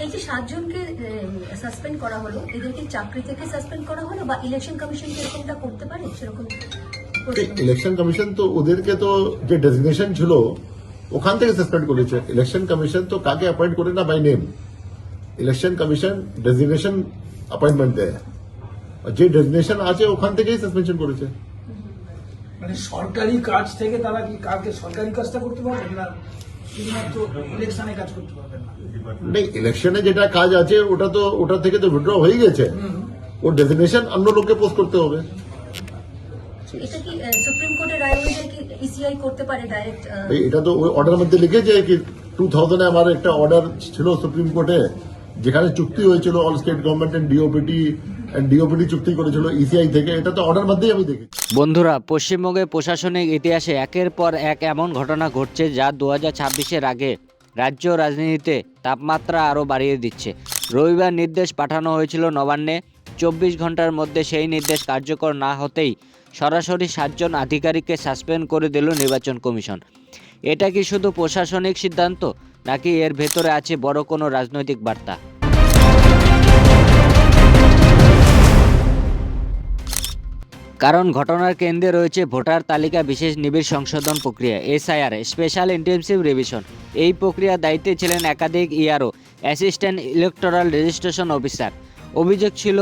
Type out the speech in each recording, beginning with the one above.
এই যে 7 জনকে সাসপেন্ড করা হলো, এদেরকে চাকরি থেকে সাসপেন্ড করা হলো বা ইলেকশন কমিশন কি এরকমটা করতে পারে? সেরকম ইলেকশন কমিশন তো ওদেরকে তো যে ডেজিগনেশন ছিল ওখান থেকে সাসপেন্ড করেছে। ইলেকশন কমিশন তো কাকে অ্যাপয়েন্ট করে না by name, election commission designation appointment দেয়, আর যে ডেজিগনেশন আছে ওখান থেকেই সাসপেনশন করেছে। মানে সরকারি কাজ থেকে তারা কি কালকে সরকারি কাজটা করতে পারবেন না, শুধুমাত্র ইলেকশনে কাজ করতে পারবেন না? নেই, ইলেকশনে যেটা কাজ আছে ওটা থেকে তো উইথড্র হয়ে গেছে, ও ডেজিগনেশন অন্য লোককে পোস্ট করতে হবে। এটা কি সুপ্রিম কোর্টের রায় অনুযায়ী কি ইসিআই করতে পারে ডাইরেক্ট? এটা তো ওই অর্ডার মধ্যে লিখেছে কি 2000-এ আমার একটা অর্ডার ছিল সুপ্রিম কোর্টে, যেখানে চুক্তি হয়েছিল all state government and DoPT চুক্তি করেছিল ইসিআই থেকে। এটা তো অর্ডার মধ্যেই আমি দেখি। বন্ধুরা, পশ্চিমবঙ্গের প্রশাসনিক ইতিহাসে একের পর এক এমন ঘটনা ঘটছে যা 2026-এর আগে রাজ্য রাজনীতিতে তাপমাত্রা আরও বাড়িয়ে দিচ্ছে। রবিবার নির্দেশ পাঠানো হয়েছিল নবান্নে, 24 ঘন্টার মধ্যে সেই নির্দেশ কার্যকর না হতেই সরাসরি 7 জন আধিকারিককে সাসপেন্ড করে দিল নির্বাচন কমিশন। এটা কি শুধু প্রশাসনিক সিদ্ধান্ত, নাকি এর ভেতরে আছে বড় কোনো রাজনৈতিক বার্তা? কারণ ঘটনার কেন্দ্রে রয়েছে ভোটার তালিকা বিশেষ নিবিড় সংশোধন প্রক্রিয়া, এসআইআর, স্পেশাল ইন্টেনসিভ রিভিশন। এই প্রক্রিয়ার দায়িত্বে ছিলেন একাধিক ERO, assistant electoral registration officer. অভিযোগ ছিল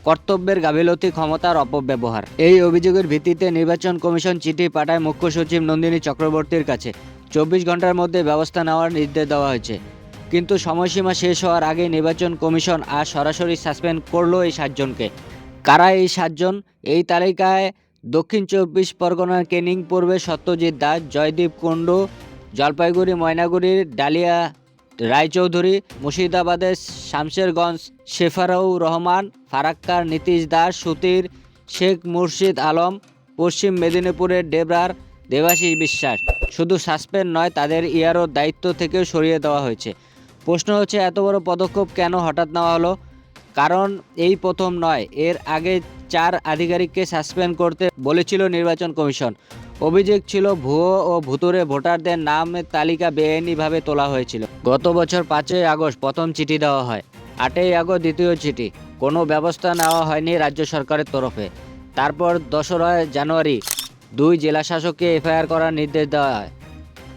কর্তব্যের গাফিলতি, ক্ষমতার অপব্যবহার। এই অভিযোগের ভিত্তিতে নির্বাচন কমিশন চিঠি পাঠায় মুখ্য সচিব নন্দিনী চক্রবর্তীর কাছে। 24 ঘন্টার মধ্যে ব্যবস্থা নেওয়ার নির্দেশ দেওয়া হয়েছে, কিন্তু সময়সীমা শেষ হওয়ার আগে নির্বাচন কমিশন আজ সরাসরি সাসপেন্ড করলো এই 7 জনকে। কারা এই 7 জন? এই তালিকায় দক্ষিণ 24 পরগনার ক্যানিং পূর্বে সত্যজিৎ দাস, জয়দীপ কুণ্ডু, জলপাইগুড়ি ময়নাগুড়ির ডালিয়া রায়চৌধুরী, মুর্শিদাবাদের শামশেরগঞ্জ শেফারুর রহমান, ফারাক্কার নীতিশ দাস, সুতির শেখ মুর্শিদ আলম, পশ্চিম মেদিনীপুরের ডেবরার দেবাশিস বিশ্বাস। শুধু সাসপেন্ড নয়, তাদের ইআরওর দায়িত্ব থেকেও সরিয়ে দেওয়া হয়েছে। প্রশ্ন হচ্ছে, এত বড় পদক্ষেপ কেন হঠাৎ নেওয়া হলো? কারণ এই প্রথম নয়, এর আগে 4 আধিকারিককে সাসপেন্ড করতে বলেছিল নির্বাচন কমিশন। অভিযোগ ছিল ভুয়ো ও ভুতুড়ে ভোটারদের নামের তালিকা বেআইনিভাবে তোলা হয়েছিল। গত বছর 5ই আগস্ট প্রথম চিঠি দেওয়া হয়, 8ই আগস্ট দ্বিতীয় চিঠি। কোনো ব্যবস্থা নেওয়া হয়নি রাজ্য সরকারের তরফে। তারপর 2রা জানুয়ারি 2 জেলাশাসককে এফআইআর করার নির্দেশ দেওয়া হয়,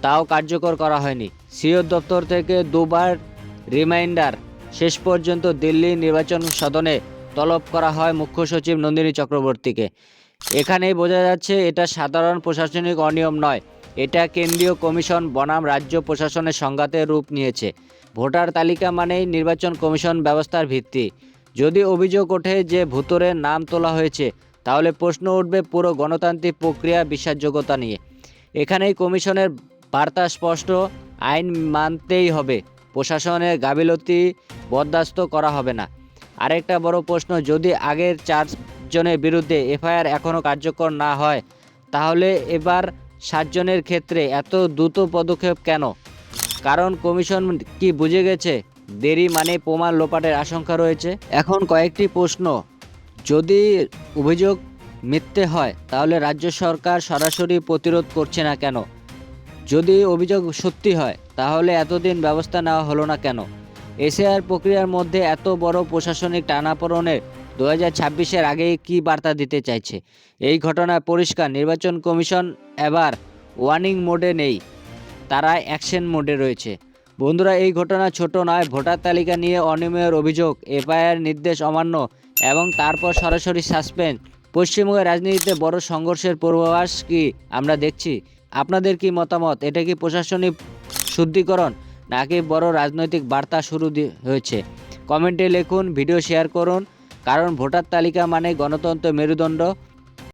তাও কার্যকর করা হয়নি। সিও দপ্তর থেকে 2বার রিমাইন্ডার। শেষ পর্যন্ত দিল্লি নির্বাচন সদনে তলব করা হয় মুখ্য সচিব নন্দিনী চক্রবর্তীকে। এখানেই বোঝা যাচ্ছে এটা সাধারণ প্রশাসনিক অনিয়ম নয়, এটা কেন্দ্রীয় কমিশন বনাম রাজ্য প্রশাসনের সংঘাতের রূপ নিয়েছে। ভোটার তালিকা মানেই নির্বাচন কমিশন ব্যবস্থার ভিত্তি। যদি অভিযোগ ওঠে যে ভুতুড়ে নাম তোলা হয়েছে, তাহলে প্রশ্ন উঠবে পুরো গণতান্ত্রিক প্রক্রিয়া বিশ্বাসযোগ্যতা নিয়ে। এখানেই কমিশনের বার্তা স্পষ্ট, আইন মানতেই হবে, প্রশাসনের গাফিলতি বরদাস্ত করা হবে না। আরেকটা বড় প্রশ্ন, যদি আগের 4 জনের বিরুদ্ধে এফআইআর এখনও কার্যকর না হয়, তাহলে এবার 7 জনের ক্ষেত্রে এত দ্রুত পদক্ষেপ কেন? কারণ কমিশন কি বুঝে গেছে দেরি মানে প্রমাণ লোপাটের আশঙ্কা রয়েছে? এখন কয়েকটি প্রশ্ন। যদি অভিযোগ মিথ্যে হয়, তাহলে রাজ্য সরকার সরাসরি প্রতিরোধ করছে না কেন? যদি অভিযোগ সত্যি হয়, তাহলে এতদিন ব্যবস্থা নেওয়া হলো না কেন? এসআইআর প্রক্রিয়ার মধ্যে এত বড় প্রশাসনিক টানাপোড়েনের 2026-এর আগেই কী বার্তা দিতে চাইছে? এই ঘটনায় পরিষ্কার, নির্বাচন কমিশন এবার ওয়ার্নিং মোডে নেই, তারা অ্যাকশন মোডে রয়েছে। বন্ধুরা, এই ঘটনা ছোট নয়। ভোটার তালিকা নিয়ে অনিয়মের অভিযোগ, এফআইআর নির্দেশ অমান্য এবং তারপর সরাসরি সাসপেন্ড। পশ্চিমবঙ্গের রাজনীতিতে বড় সংঘর্ষের পূর্বাভাস কি আমরা দেখছি? আপনাদের কি মতামত? এটা কি প্রশাসনিক শুদ্ধিকরণ, নাকি বড় রাজনৈতিক বার্তা শুরু হয়েছে? কমেন্টে লিখুন, ভিডিও শেয়ার করুন, কারণ ভোটার তালিকা মানে গণতন্ত্রের মেরুদণ্ড।